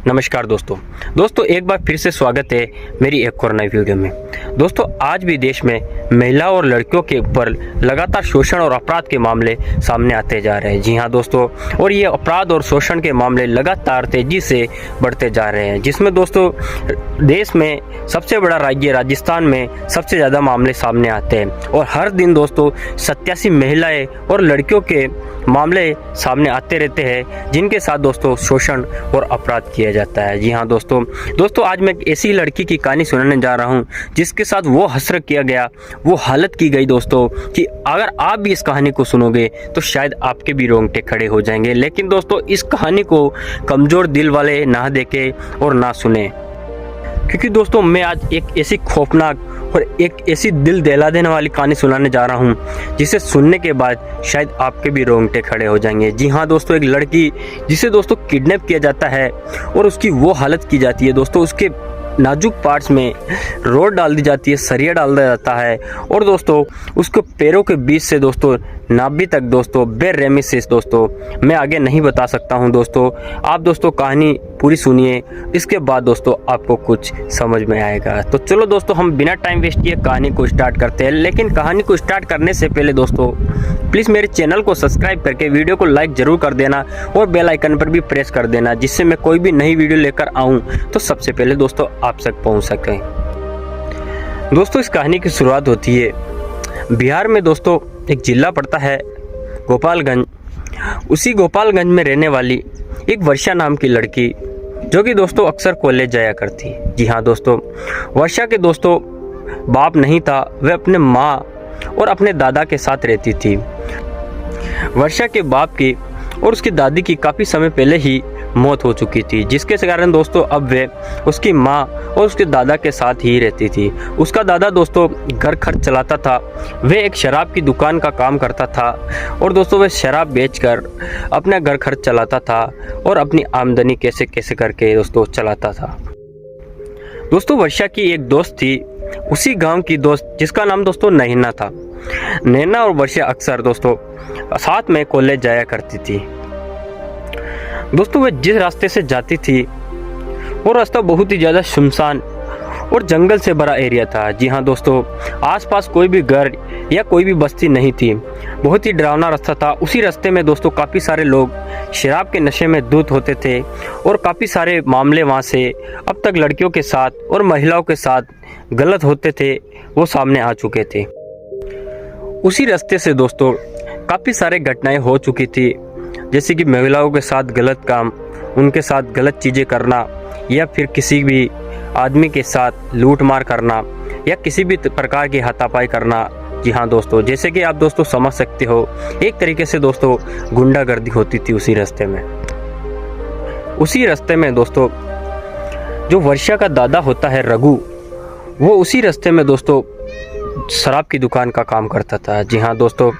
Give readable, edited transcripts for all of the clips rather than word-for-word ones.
नमस्कार दोस्तों एक बार फिर से स्वागत है मेरी एक और नई वीडियो में। दोस्तों आज भी देश में महिला और लड़कियों के ऊपर लगातार शोषण और अपराध के मामले सामने आते जा रहे हैं। जी हाँ दोस्तों, और ये अपराध और शोषण के मामले लगातार तेजी से बढ़ते जा रहे हैं, जिसमें दोस्तों देश में सबसे बड़ा राज्य राजस्थान में सबसे ज़्यादा मामले सामने आते हैं। और हर दिन दोस्तों 87 महिलाएं और लड़कियों के मामले सामने आते रहते हैं, जिनके साथ दोस्तों शोषण और अपराध किया जाता है। जी हाँ दोस्तों आज मैं एक ऐसी लड़की की कहानी सुनाने जा रहा हूँ जिसके साथ वो हसरत किया गया, वो हालत की गई दोस्तों, कि अगर आप भी इस कहानी को सुनोगे तो शायद आपके भी रोंगटे खड़े हो जाएंगे। लेकिन दोस्तों इस कहानी को कमज़ोर दिल वाले ना देखें और ना सुने, क्योंकि दोस्तों मैं आज एक ऐसी खौफनाक और एक ऐसी दिल दहला देने वाली कहानी सुनाने जा रहा हूँ जिसे सुनने के बाद शायद आपके भी रोंगटे खड़े हो जाएंगे। जी हाँ दोस्तों, एक लड़की जिसे दोस्तों किडनैप किया जाता है और उसकी वो हालत की जाती है दोस्तों, उसके नाजुक पार्ट्स में रोड डाल दी जाती है, सरिया डाल दिया जाता है, और दोस्तों उसको पैरों के बीच से दोस्तों नाभि तक दोस्तों बेरहमी से दोस्तों मैं आगे नहीं बता सकता हूं दोस्तों। आप दोस्तों कहानी पूरी सुनिए, इसके बाद दोस्तों आपको कुछ समझ में आएगा। तो चलो दोस्तों हम बिना टाइम वेस्ट किए कहानी को स्टार्ट करते हैं। लेकिन कहानी को स्टार्ट करने से पहले दोस्तों प्लीज़ मेरे चैनल को सब्सक्राइब करके वीडियो को लाइक जरूर कर देना और बेल आइकन पर भी प्रेस कर देना, जिससे मैं कोई भी नई वीडियो लेकर आऊँ तो सबसे पहले दोस्तों आप तक पहुँच सकें। दोस्तों इस कहानी की शुरुआत होती है बिहार में दोस्तों, एक जिला पड़ता है गोपालगंज। उसी गोपालगंज में रहने वाली एक वर्षा नाम की लड़की, जो कि दोस्तों अक्सर कॉलेज जाया करती। जी हाँ दोस्तों, वर्षा के दोस्तों बाप नहीं था, वह अपने माँ और अपने दादा के साथ रहती थी। वर्षा के बाप की और उसकी दादी की काफ़ी समय पहले ही मौत हो चुकी थी, जिसके कारण दोस्तों अब वे उसकी माँ और उसके दादा के साथ ही रहती थी। उसका दादा दोस्तों घर खर्च चलाता था, वह एक शराब की दुकान का काम करता था और दोस्तों वह शराब बेचकर अपना घर खर्च चलाता था और अपनी आमदनी कैसे कैसे करके दोस्तों चलाता था। दोस्तों वर्षा की एक दोस्त थी, उसी गांव की दोस्त, जिसका नाम दोस्तों नैना था। नैना और वर्षा अक्सर दोस्तों साथ में कॉलेज जाया करती थी। दोस्तों वह जिस रास्ते से जाती थी वो रास्ता बहुत ही ज़्यादा सुनसान और जंगल से भरा एरिया था। जी हाँ दोस्तों, आसपास कोई भी घर या कोई भी बस्ती नहीं थी, बहुत ही डरावना रास्ता था। उसी रास्ते में दोस्तों काफ़ी सारे लोग शराब के नशे में धुत होते थे और काफ़ी सारे मामले वहाँ से अब तक लड़कियों के साथ और महिलाओं के साथ गलत होते थे वो सामने आ चुके थे। उसी रास्ते से दोस्तों काफ़ी सारे घटनाएं हो चुकी थी, जैसे कि महिलाओं के साथ गलत काम, उनके साथ गलत चीज़ें करना, या फिर किसी भी आदमी के साथ लूट मार करना, या किसी भी प्रकार की हाथापाई करना। जी हाँ दोस्तों, जैसे कि आप दोस्तों समझ सकते हो, एक तरीके से दोस्तों गुंडागर्दी होती थी उसी रास्ते में। उसी रास्ते में दोस्तों जो वर्षा का दादा होता है रघु, वो उसी रास्ते में दोस्तों शराब की दुकान का काम करता था। जी हाँ दोस्तों,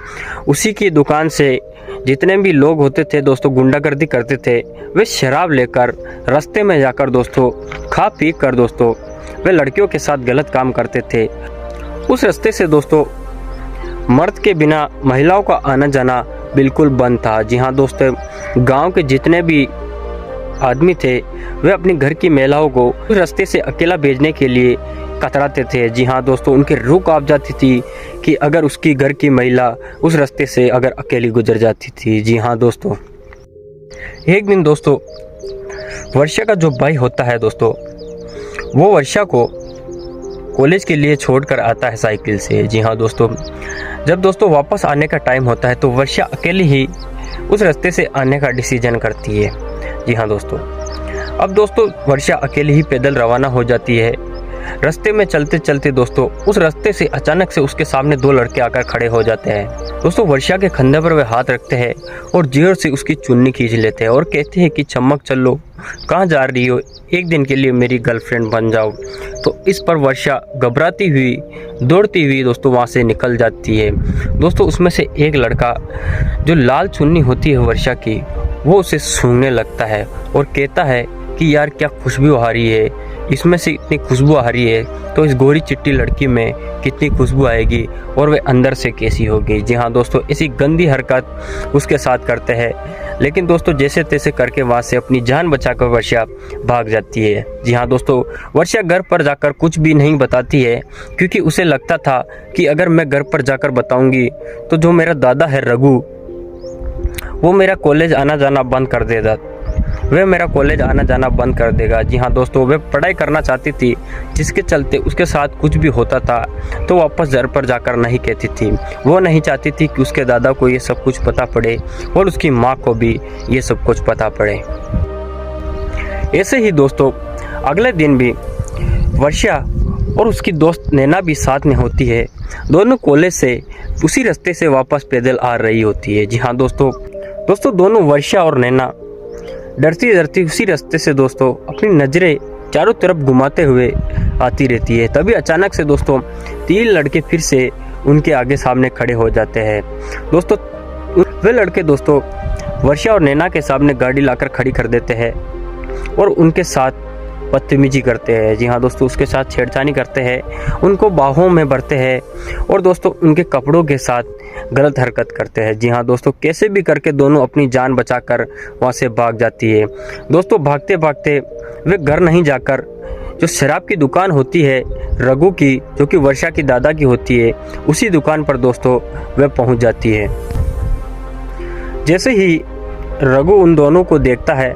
उसी की दुकान से जितने भी लोग होते थे दोस्तों गुंडागर्दी करते थे, वे शराब लेकर रास्ते में जाकर दोस्तों खा पी कर दोस्तों वे लड़कियों के साथ गलत काम करते थे। उस रास्ते से दोस्तों मर्द के बिना महिलाओं का आना जाना बिल्कुल बंद था। जी हाँ दोस्तों, गांव के जितने भी आदमी थे वे अपनी घर की महिलाओं को उस रास्ते से अकेला भेजने के लिए कतराते थे। जी हाँ दोस्तों, उनकी रूह कांप जाती थी कि अगर उसकी घर की महिला उस रास्ते से अगर अकेली गुजर जाती थी। जी हाँ दोस्तों, एक दिन दोस्तों वर्षा का जो भाई होता है दोस्तों, वो वर्षा को कॉलेज के लिए छोड़कर आता है साइकिल से। जी हाँ दोस्तों, जब दोस्तों वापस आने का टाइम होता है तो वर्षा अकेली ही उस रास्ते से आने का डिसीजन करती है। जी हाँ दोस्तों, अब दोस्तों वर्षा अकेली ही पैदल रवाना हो जाती है। रास्ते में चलते चलते दोस्तों उस रास्ते से अचानक से उसके सामने दो लड़के आकर खड़े हो जाते हैं। दोस्तों वर्षा के कंधे पर वे हाथ रखते हैं और जोर से उसकी चुन्नी खींच लेते हैं और कहते हैं कि चमक चलो, कहाँ जा रही हो, एक दिन के लिए मेरी गर्लफ्रेंड बन जाओ। तो इस पर वर्षा घबराती हुई दौड़ती हुई दोस्तों वहाँ से निकल जाती है। दोस्तों उसमें से एक लड़का जो लाल चुन्नी होती है वर्षा की, वो उसे सूंघने लगता है और कहता है कि यार क्या खुशबू आ रही है, इसमें से इतनी खुशबू आ रही है तो इस गोरी चिट्टी लड़की में कितनी खुशबू आएगी और वे अंदर से कैसी होगी। जी हाँ दोस्तों, ऐसी गंदी हरकत उसके साथ करते हैं। लेकिन दोस्तों जैसे तैसे करके वहाँ से अपनी जान बचाकर वर्षा भाग जाती है। जी हाँ दोस्तों, वर्षा घर पर जाकर कुछ भी नहीं बताती है, क्योंकि उसे लगता था कि अगर मैं घर पर जाकर बताऊंगी तो जो मेरा दादा है रघु, वो मेरा कॉलेज आना जाना बंद कर देगा, वह मेरा कॉलेज आना जाना बंद कर देगा। जी हाँ दोस्तों, वह पढ़ाई करना चाहती थी, जिसके चलते उसके साथ कुछ भी होता था तो वापस घर पर जाकर नहीं कहती थी। वो नहीं चाहती थी कि उसके दादा को ये सब कुछ पता पड़े और उसकी माँ को भी ये सब कुछ पता पड़े। ऐसे ही दोस्तों अगले दिन भी वर्षा और उसकी दोस्त नैना भी साथ में होती है। दोनों कॉलेज से उसी रास्ते से वापस पैदल आ रही होती है। जी हाँ दोस्तों दोनों वर्षा और नैना डरती डरती उसी रास्ते से दोस्तों अपनी नज़रें चारों तरफ घुमाते हुए आती रहती है। तभी अचानक से दोस्तों 3 लड़के फिर से उनके आगे सामने खड़े हो जाते हैं। दोस्तों वे लड़के दोस्तों वर्षा और नैना के सामने गाड़ी लाकर खड़ी कर देते हैं और उनके साथ बदतमीजी करते हैं। जी हाँ दोस्तों, उसके साथ छेड़छाड़ी करते हैं, उनको बाहों में भरते हैं और दोस्तों उनके कपड़ों के साथ गलत हरकत करते हैं। जी हाँ दोस्तों, कैसे भी करके दोनों अपनी जान बचाकर वहाँ से भाग जाती है। दोस्तों भागते भागते वे घर नहीं जाकर जो शराब की दुकान होती है रघु की, जो कि वर्षा की दादा की होती है, उसी दुकान पर दोस्तों वे पहुँच जाती है। जैसे ही रघु उन दोनों को देखता है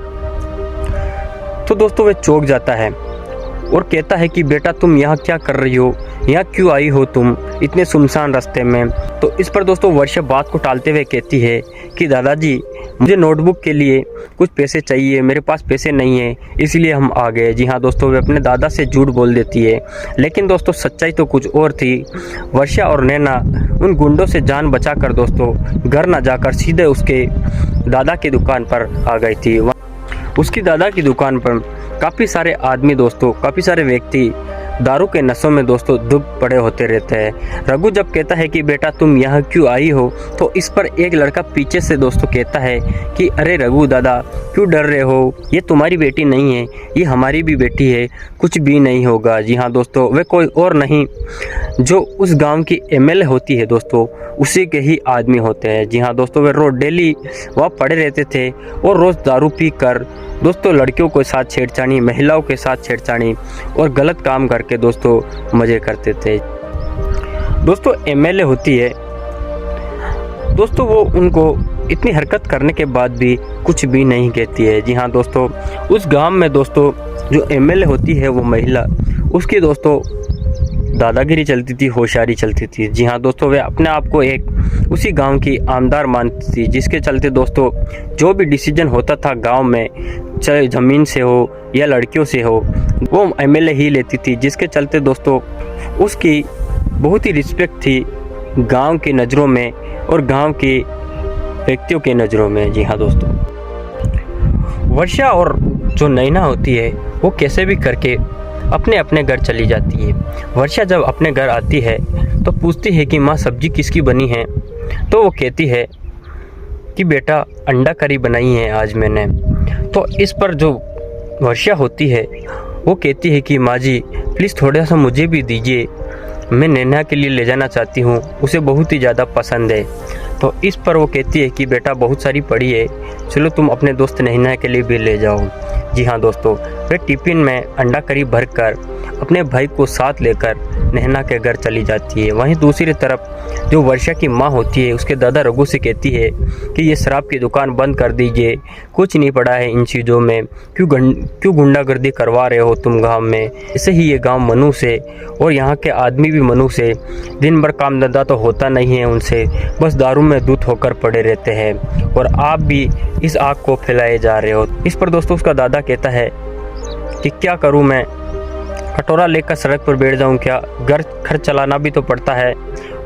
तो दोस्तों वह चौंक जाता है और कहता है कि बेटा तुम यहाँ क्या कर रही हो, यहाँ क्यों आई हो तुम इतने सुनसान रास्ते में। तो इस पर दोस्तों वर्षा बात को टालते हुए कहती है कि दादाजी मुझे नोटबुक के लिए कुछ पैसे चाहिए, मेरे पास पैसे नहीं है, इसलिए हम आ गए। जी हाँ दोस्तों, वे अपने दादा से झूठ बोल देती है, लेकिन दोस्तों सच्चाई तो कुछ और थी। वर्षा और नैना उन गुंडों से जान बचाकर दोस्तों घर न जाकर सीधे उसके दादा की दुकान पर आ गई थी। उसकी दादा की दुकान पर काफ़ी सारे आदमी दोस्तों, काफ़ी सारे व्यक्ति दारू के नशों में दोस्तों डूब पड़े होते रहते हैं। रघु जब कहता है कि बेटा तुम यहाँ क्यों आई हो, तो इस पर एक लड़का पीछे से दोस्तों कहता है कि अरे रघु दादा क्यों डर रहे हो, ये तुम्हारी बेटी नहीं है, ये हमारी भी बेटी है, कुछ भी नहीं होगा। जी हाँ दोस्तों, वे कोई और नहीं जो उस गांव की एमएलए होती है दोस्तों, उसी के ही आदमी होते हैं। जी हाँ दोस्तों, वे रोज डेली वहाँ पड़े रहते थे और रोज़ दारू पी कर दोस्तों लड़कियों के साथ छेड़छाड़ी, महिलाओं के साथ छेड़छाड़ी और गलत काम करके दोस्तों मज़े करते थे। दोस्तों एमएलए होती है दोस्तों, वो उनको इतनी हरकत करने के बाद भी कुछ भी नहीं कहती है। जी हाँ दोस्तों, उस गांव में दोस्तों जो एमएलए होती है वो महिला, उसकी दोस्तों दादागिरी चलती थी, होशियारी चलती थी। जी हाँ दोस्तों, वे अपने आप को एक उसी गांव की आमदार मानती थी, जिसके चलते दोस्तों जो भी डिसीजन होता था गांव में, चाहे ज़मीन से हो या लड़कियों से हो, वो एमएलए ही लेती थी, जिसके चलते दोस्तों उसकी बहुत ही रिस्पेक्ट थी गांव की नज़रों में और गांव के व्यक्तियों के नज़रों में। जी हाँ दोस्तों, वर्षा और जो नैना होती है वो कैसे भी करके अपने अपने घर चली जाती है। वर्षा जब अपने घर आती है तो पूछती है कि माँ सब्जी किसकी बनी है, तो वो कहती है कि बेटा अंडा करी बनाई है आज मैंने। तो इस पर जो वर्षा होती है वो कहती है कि माँ जी प्लीज़ थोड़ा सा मुझे भी दीजिए, मैं नैना के लिए ले जाना चाहती हूँ, उसे बहुत ही ज़्यादा पसंद है। तो इस पर वो कहती है कि बेटा बहुत सारी पड़ी है, चलो तुम अपने दोस्त नैना के लिए भी ले जाओ। जी हाँ दोस्तों, वे टिफ़िन में अंडा करी भरकर अपने भाई को साथ लेकर नैना के घर चली जाती है। वहीं दूसरी तरफ जो वर्षा की माँ होती है उसके दादा रघु से कहती है कि ये शराब की दुकान बंद कर दीजिए, कुछ नहीं पड़ा है इन चीज़ों में, क्यों गुंडागर्दी करवा रहे हो तुम गांव में। ऐसे ही ये गांव मनु से और यहाँ के आदमी भी मनु से, दिन भर काम धंधा तो होता नहीं है उनसे, बस दारू में दूध होकर पड़े रहते हैं और आप भी इस आग को फैलाए जा रहे हो। इस पर दोस्तों उसका दादा कहता है कि क्या करूँ मैं, कटोरा लेकर सड़क पर बैठ जाऊं क्या, घर खर्च चलाना भी तो पड़ता है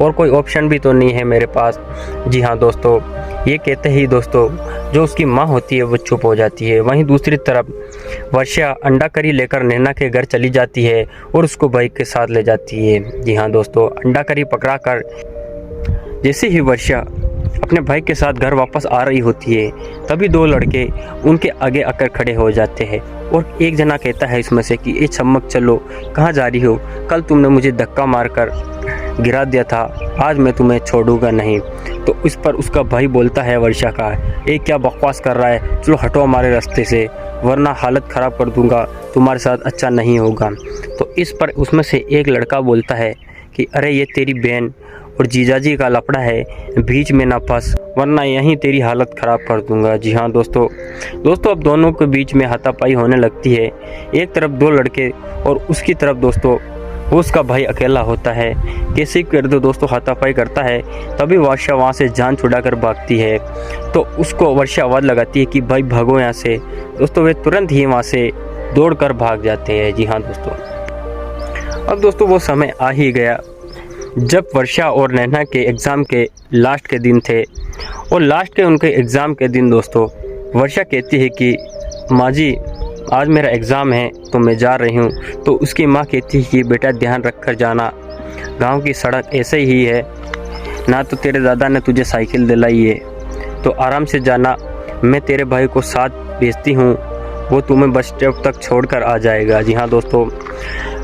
और कोई ऑप्शन भी तो नहीं है मेरे पास। जी हाँ दोस्तों, ये कहते ही दोस्तों जो उसकी माँ होती है वो चुप हो जाती है। वहीं दूसरी तरफ वर्षा अंडा करी लेकर नैना के घर चली जाती है और उसको भाई के साथ ले जाती है। जी हाँ दोस्तों, अंडा करी पकड़ा कर जैसे ही वर्षा अपने भाई के साथ घर वापस आ रही होती है, तभी दो लड़के उनके आगे आकर खड़े हो जाते हैं और एक जना कहता है इसमें से कि ए चमक चलो, कहाँ जा रही हो? कल तुमने मुझे धक्का मारकर गिरा दिया था, आज मैं तुम्हें छोड़ूंगा नहीं। तो इस पर उसका भाई बोलता है वर्षा का, ए क्या बकवास कर रहा है, चलो हटो हमारे रास्ते से, वरना हालत ख़राब कर दूंगा, तुम्हारे साथ अच्छा नहीं होगा। तो इस पर उसमें से एक लड़का बोलता है कि अरे ये तेरी बहन और जीजाजी का लफड़ा है, बीच में ना फंस, वरना यहीं तेरी हालत ख़राब कर दूंगा। जी हाँ दोस्तों अब दोनों के बीच में हाथापाई होने लगती है। एक तरफ दो लड़के और उसकी तरफ दोस्तों वो उसका भाई अकेला होता है। कैसे कर दो दोस्तों हाथापाई करता है, तभी वर्षा वहाँ से जान छुड़ाकर भागती है। तो उसको वर्षा आवाज़ लगाती है कि भाई भागो यहाँ से। दोस्तों वे तुरंत ही वहाँ से दौड़कर भाग जाते हैं। जी हाँ दोस्तों, अब दोस्तों वो समय आ ही गया जब वर्षा और नैना के एग्ज़ाम के लास्ट के दिन थे। और लास्ट के उनके एग्ज़ाम के दिन दोस्तों वर्षा कहती है कि माँ जी आज मेरा एग्ज़ाम है तो मैं जा रही हूँ। तो उसकी माँ कहती है कि बेटा ध्यान रख कर जाना, गांव की सड़क ऐसे ही है ना, तो तेरे दादा ने तुझे साइकिल दिलाई है, तो आराम से जाना। मैं तेरे भाई को साथ भेजती हूँ, वो तुम्हें बस स्टॉप तक छोड़कर आ जाएगा। जी हाँ दोस्तों,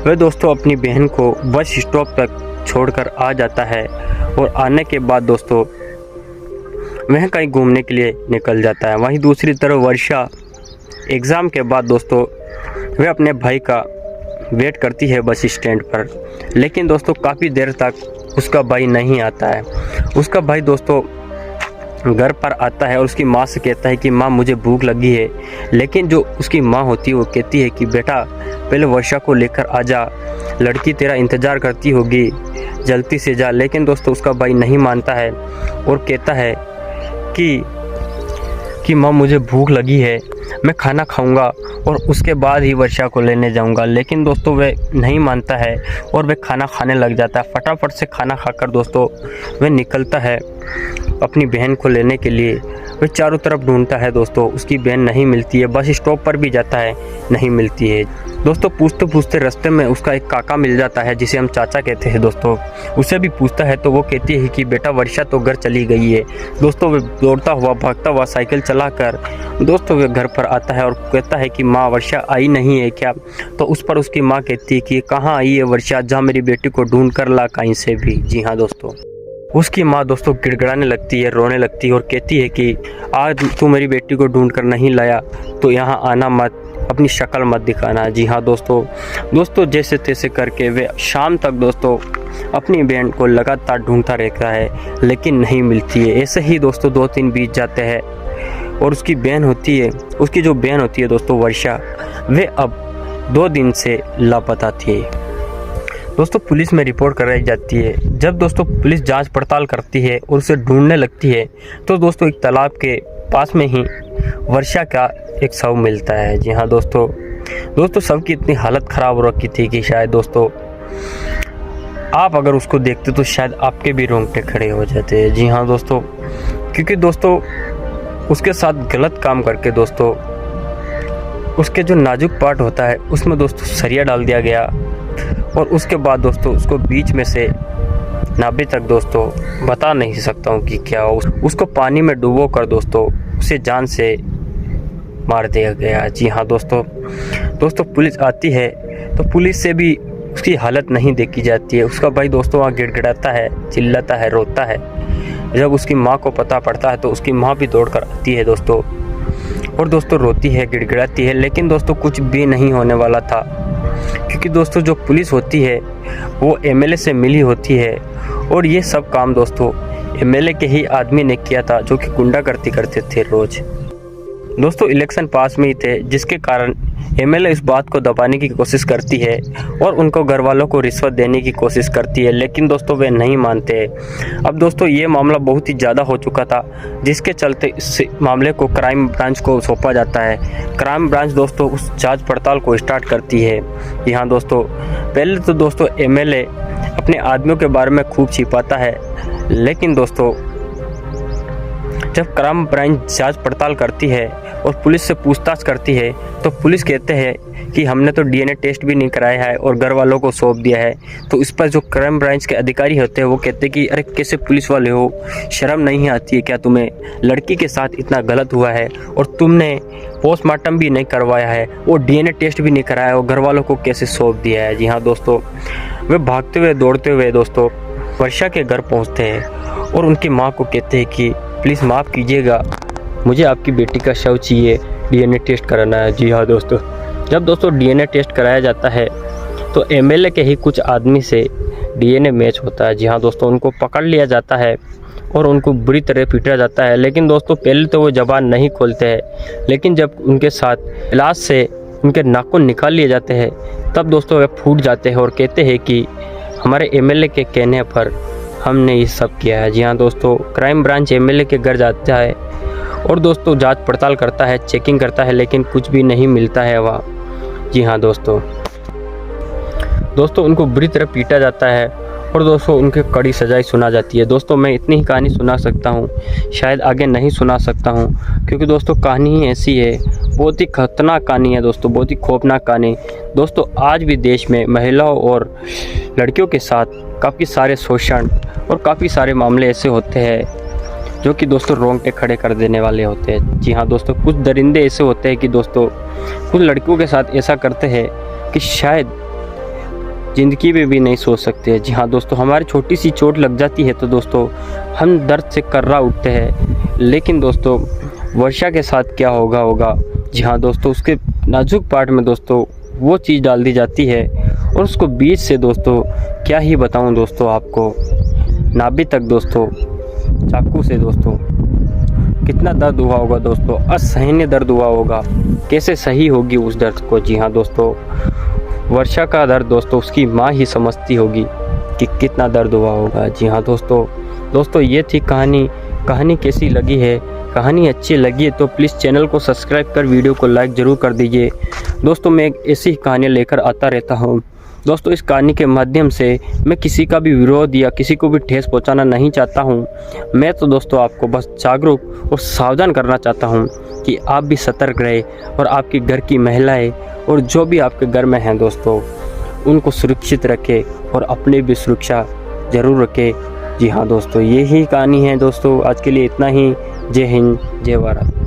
वह दोस्तों अपनी बहन को बस स्टॉप तक छोड़कर आ जाता है और आने के बाद दोस्तों वह कहीं घूमने के लिए निकल जाता है। वहीं दूसरी तरफ वर्षा एग्ज़ाम के बाद दोस्तों वह अपने भाई का वेट करती है बस स्टैंड पर, लेकिन दोस्तों काफ़ी देर तक उसका भाई नहीं आता है। उसका भाई दोस्तों घर पर आता है और उसकी माँ से कहता है कि माँ मुझे भूख लगी है, लेकिन जो उसकी माँ होती है वो कहती है कि बेटा पहले वर्षा को लेकर आ जा, लड़की तेरा इंतज़ार करती होगी, जल्दी से जा। लेकिन दोस्तों उसका भाई नहीं मानता है और कहता है कि माँ मुझे भूख लगी है, मैं खाना खाऊंगा और उसके बाद ही वर्षा को लेने जाऊंगा। लेकिन दोस्तों वह नहीं मानता है और वह खाना खाने लग जाता है। फटाफट से खाना खाकर दोस्तों वह निकलता है अपनी बहन को लेने के लिए। वह चारों तरफ ढूंढता है दोस्तों, उसकी बहन नहीं मिलती है। बस स्टॉप पर भी जाता है, नहीं मिलती है। दोस्तों पूछते पूछते रास्ते में उसका एक काका मिल जाता है जिसे हम चाचा कहते हैं दोस्तों। उसे भी पूछता है तो वो कहती है कि बेटा वर्षा तो घर चली गई है। दोस्तों वह दौड़ता हुआ भागता हुआ साइकिल चलाकर दोस्तों वह घर पर आता है और कहता है कि माँ वर्षा आई नहीं है क्या? तो उस पर उसकी माँ कहती है कि कहाँ आई है वर्षा, जहाँ मेरी बेटी को ढूंढ कर ला कहीं से भी। जी हाँ दोस्तों, उसकी माँ दोस्तों गिड़गिड़ाने लगती है, रोने लगती है और कहती है कि आज तू मेरी बेटी को ढूंढ कर नहीं लाया तो यहाँ आना मत, अपनी शक्ल मत दिखाना। जी हाँ दोस्तों जैसे तैसे करके वे शाम तक दोस्तों अपनी बहन को लगातार ढूंढता रहता है, लेकिन नहीं मिलती है। ऐसे ही दोस्तों 2-3 बीत जाते हैं और उसकी जो बहन होती है दोस्तों वर्षा, वे अब 2 दिन से लापता थी। दोस्तों पुलिस में रिपोर्ट कराई जाती है। जब दोस्तों पुलिस जांच पड़ताल करती है और उसे ढूंढने लगती है तो दोस्तों एक तालाब के पास में ही वर्षा का एक शव मिलता है। जी हाँ दोस्तों शव की इतनी हालत ख़राब हो रखी थी कि शायद दोस्तों आप अगर उसको देखते तो शायद आपके भी रोंगटे खड़े हो जाते हैं। जी हाँ दोस्तों, क्योंकि दोस्तों उसके साथ गलत काम करके दोस्तों उसके जो नाजुक पार्ट होता है उसमें दोस्तों सरिया डाल दिया गया और उसके बाद दोस्तों उसको बीच में से नाभि तक दोस्तों बता नहीं सकता हूँ कि क्या हो, उसको पानी में डुबो कर दोस्तों उसे जान से मार दिया गया। जी हाँ दोस्तों पुलिस आती है तो पुलिस से भी उसकी हालत नहीं देखी जाती है। उसका भाई दोस्तों वहाँ गिड़गिड़ाता है, चिल्लाता है, रोता है। जब उसकी माँ को पता पड़ता है तो उसकी माँ भी दौड़ कर आती है दोस्तों और दोस्तों रोती है, गिड़गिड़ाती है। लेकिन दोस्तों कुछ भी नहीं होने वाला था, क्योंकि दोस्तों जो पुलिस होती है वो एमएलए से मिली होती है और ये सब काम दोस्तों एमएलए के ही आदमी ने किया था, जो कि गुंडागर्दी करते थे रोज। दोस्तों इलेक्शन पास में ही थे, जिसके कारण एमएलए इस बात को दबाने की कोशिश करती है और उनको घर वालों को रिश्वत देने की कोशिश करती है, लेकिन दोस्तों वे नहीं मानते। अब दोस्तों ये मामला बहुत ही ज़्यादा हो चुका था, जिसके चलते इस मामले को क्राइम ब्रांच को सौंपा जाता है। क्राइम ब्रांच दोस्तों उस जांच पड़ताल को स्टार्ट करती है। यहाँ दोस्तों पहले तो दोस्तों एमएलए अपने आदमियों के बारे में खूब छिपाता है, लेकिन दोस्तों जब क्राइम ब्रांच जांच पड़ताल करती है और पुलिस से पूछताछ करती है तो पुलिस कहते हैं कि हमने तो डीएनए टेस्ट भी नहीं कराया है और घर वालों को सौंप दिया है। तो इस पर जो क्राइम ब्रांच के अधिकारी होते हैं वो कहते हैं कि अरे कैसे पुलिस वाले हो, शर्म नहीं आती है क्या तुम्हें? लड़की के साथ इतना गलत हुआ है और तुमने पोस्टमार्टम भी नहीं करवाया है और डीएनए टेस्ट भी नहीं कराया और घर वालों को कैसे सौंप दिया है। जी हाँ दोस्तों, वे भागते हुए दौड़ते हुए दोस्तों वर्षा के घर पहुँचते हैं और उनकी माँ को कहते हैं कि प्लीज़ माफ़ कीजिएगा, मुझे आपकी बेटी का शव चाहिए, डीएनए टेस्ट कराना है। जी हाँ दोस्तों, जब दोस्तों डीएनए टेस्ट कराया जाता है तो एमएलए के ही कुछ आदमी से डीएनए मैच होता है। जी हाँ दोस्तों, उनको पकड़ लिया जाता है और उनको बुरी तरह पीटा जाता है। लेकिन दोस्तों पहले तो वो ज़बान नहीं खोलते हैं, लेकिन जब उनके साथ इलाज से उनके नाखून निकाल लिए जाते हैं तब दोस्तों वे फूट जाते हैं और कहते हैं कि हमारे एमएलए के कहने पर हमने ये सब किया है। जी हाँ दोस्तों, क्राइम ब्रांच एमएलए के घर जाता है और दोस्तों जांच पड़ताल करता है, चेकिंग करता है, लेकिन कुछ भी नहीं मिलता है वहाँ। जी हाँ दोस्तों उनको बुरी तरह पीटा जाता है और दोस्तों उनके कड़ी सजाएं सुना जाती है। दोस्तों मैं इतनी ही कहानी सुना सकता हूँ, शायद आगे नहीं सुना सकता हूँ क्योंकि दोस्तों कहानी ही ऐसी है, बहुत ही खतरनाक कहानी है दोस्तों, बहुत ही खौफनाक कहानी। दोस्तों आज भी देश में महिलाओं और लड़कियों के साथ काफ़ी सारे शोषण और काफ़ी सारे मामले ऐसे होते हैं जो कि दोस्तों रोंगटे खड़े कर देने वाले होते हैं। जी हाँ दोस्तों, कुछ दरिंदे ऐसे होते हैं कि दोस्तों कुछ लड़कियों के साथ ऐसा करते हैं कि शायद ज़िंदगी में भी नहीं सोच सकते। जी हाँ दोस्तों, हमारी छोटी सी चोट लग जाती है तो दोस्तों हम दर्द से कर्रा उठते हैं, लेकिन दोस्तों वर्षा के साथ क्या होगा। जी हाँ दोस्तों, उसके नाजुक पार्ट में दोस्तों वो चीज़ डाल दी जाती है और उसको बीच से दोस्तों क्या ही बताऊं दोस्तों आपको, नाभि तक दोस्तों चाकू से दोस्तों कितना दर्द हुआ होगा दोस्तों, असहनीय दर्द हुआ होगा, कैसे सही होगी उस दर्द को। जी हाँ दोस्तों, वर्षा का दर्द दोस्तों उसकी माँ ही समझती होगी कि कितना दर्द हुआ होगा। जी हाँ दोस्तों ये थी कहानी कैसी लगी है? कहानी अच्छी लगी है तो प्लीज़ चैनल को सब्सक्राइब कर वीडियो को लाइक ज़रूर कर दीजिए। दोस्तों मैं एक ऐसी कहानियाँ लेकर आता रहता हूँ। दोस्तों इस कहानी के माध्यम से मैं किसी का भी विरोध या किसी को भी ठेस पहुंचाना नहीं चाहता हूं। मैं तो दोस्तों आपको बस जागरूक और सावधान करना चाहता हूं कि आप भी सतर्क रहे और आपके घर की महिलाएं और जो भी आपके घर में हैं दोस्तों उनको सुरक्षित रखें और अपनी भी सुरक्षा ज़रूर रखें। जी हाँ दोस्तों, यही कहानी है दोस्तों, आज के लिए इतना ही। जय हिंद, जय भारत।